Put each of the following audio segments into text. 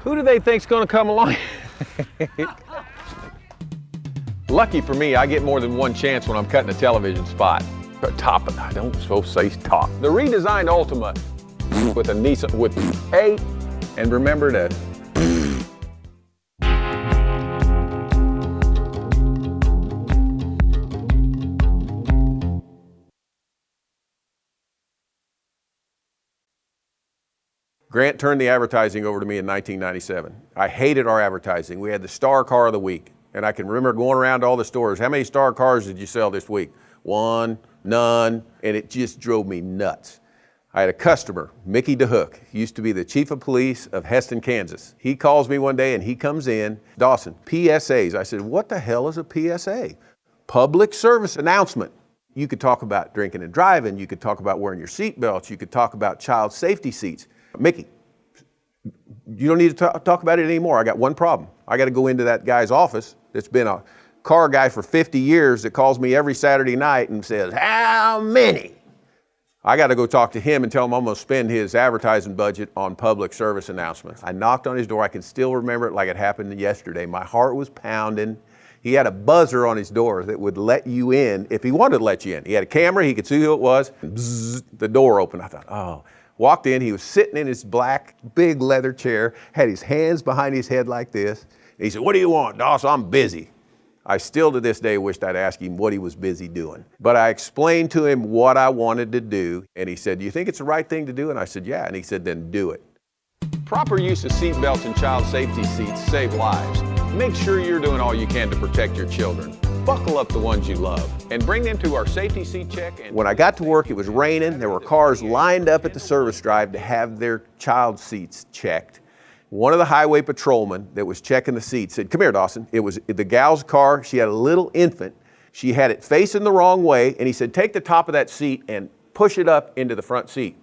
Who do they think's gonna come along? Lucky for me, I get more than one chance when I'm cutting a television spot. Top, I don't supposed to say top. The redesigned Ultima with a Nissan, with A, and remember to Grant turned the advertising over to me in 1997. I hated our advertising. We had the star car of the week. And I can remember going around to all the stores. How many star cars did you sell this week? One, none, and it just drove me nuts. I had a customer, Mickey DeHook, he used to be the chief of police of Heston, Kansas. He calls me one day and he comes in, Dawson, PSAs. I said, what the hell is a PSA? Public service announcement. You could talk about drinking and driving. You could talk about wearing your seatbelts. You could talk about child safety seats. Mickey, you don't need to talk about it anymore. I got one problem. I got to go into that guy's office that's been a car guy for 50 years that calls me every Saturday night and says, how many? I got to go talk to him and tell him I'm going to spend his advertising budget on public service announcements. I knocked on his door. I can still remember it like it happened yesterday. My heart was pounding. He had a buzzer on his door that would let you in if he wanted to let you in. He had a camera. He could see who it was. Bzzz, the door opened. I thought, oh. Walked in, he was sitting in his black, big leather chair, had his hands behind his head like this. And he said, what do you want, Dawson? I'm busy. I still to this day wished I'd ask him what he was busy doing. But I explained to him what I wanted to do. And he said, do you think it's the right thing to do? And I said, yeah. And he said, then do it. Proper use of seat belts and child safety seats save lives. Make sure you're doing all you can to protect your children. Buckle up the ones you love and bring them to our safety seat check. When I got to work, it was raining. There were cars lined up at the service drive to have their child seats checked. One of the highway patrolmen that was checking the seats said, come here, Dawson. It was the gal's car. She had a little infant. She had it facing the wrong way. And he said, take the top of that seat and push it up into the front seat.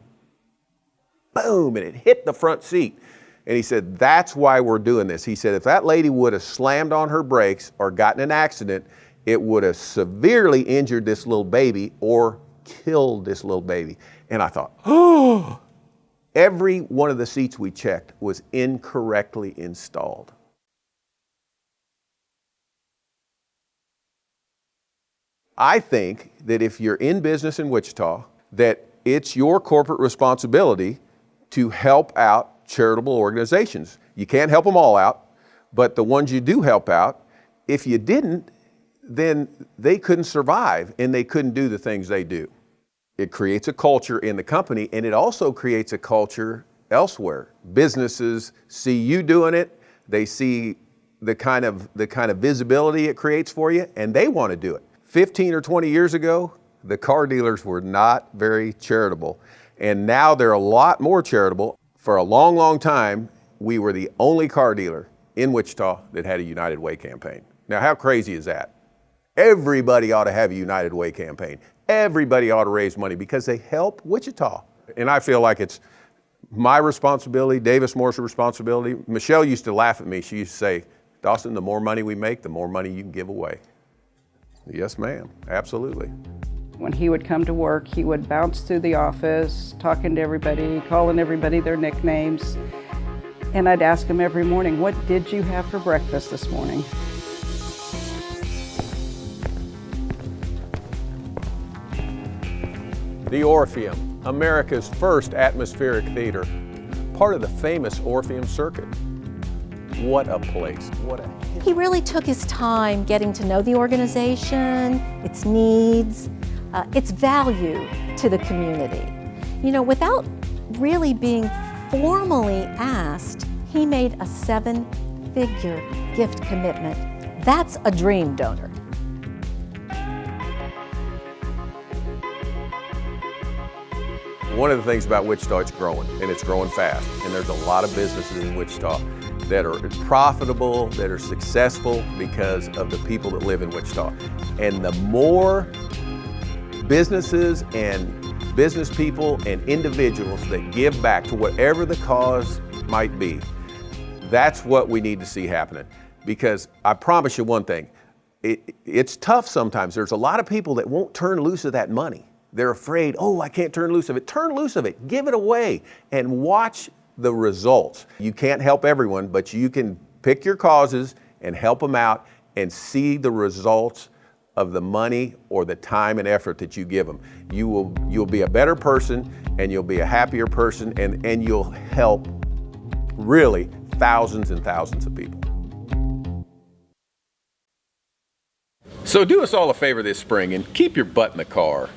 Boom, and it hit the front seat. And he said, that's why we're doing this. He said, if that lady would have slammed on her brakes or gotten in an accident, it would have severely injured this little baby or killed this little baby. And I thought, oh, every one of the seats we checked was incorrectly installed. I think that if you're in business in Wichita, that it's your corporate responsibility to help out charitable organizations. You can't help them all out, but the ones you do help out, if you didn't, then they couldn't survive and they couldn't do the things they do. It creates a culture in the company, and it also creates a culture elsewhere. Businesses see you doing it, they see the kind of visibility it creates for you, and they want to do it. 15 or 20 years ago, the car dealers were not very charitable, and now they're a lot more charitable. For a long, long time, we were the only car dealer in Wichita that had a United Way campaign. Now, how crazy is that? Everybody ought to have a United Way campaign. Everybody ought to raise money because they help Wichita. And I feel like it's my responsibility, Davis Moore's responsibility. Michelle used to laugh at me. She used to say, Dawson, the more money we make, the more money you can give away. Yes, ma'am, absolutely. When he would come to work, he would bounce through the office, talking to everybody, calling everybody their nicknames. And I'd ask him every morning, what did you have for breakfast this morning? The Orpheum, America's first atmospheric theater, part of the famous Orpheum circuit. What a place, He really took his time getting to know the organization, its needs, its value to the community. You know, without really being formally asked, he made a 7-figure gift commitment. That's a dream donor. One of the things about Wichita, it's growing, and it's growing fast. And there's a lot of businesses in Wichita that are profitable, that are successful because of the people that live in Wichita. And the more businesses and business people and individuals that give back to whatever the cause might be, that's what we need to see happening. Because I promise you one thing, it's tough sometimes. There's a lot of people that won't turn loose of that money. They're afraid, oh, I can't turn loose of it. Turn loose of it, give it away, and watch the results. You can't help everyone, but you can pick your causes and help them out and see the results of the money or the time and effort that you give them. You'll be a better person, and you'll be a happier person, and you'll help really thousands and thousands of people. So do us all a favor this spring and keep your butt in the car.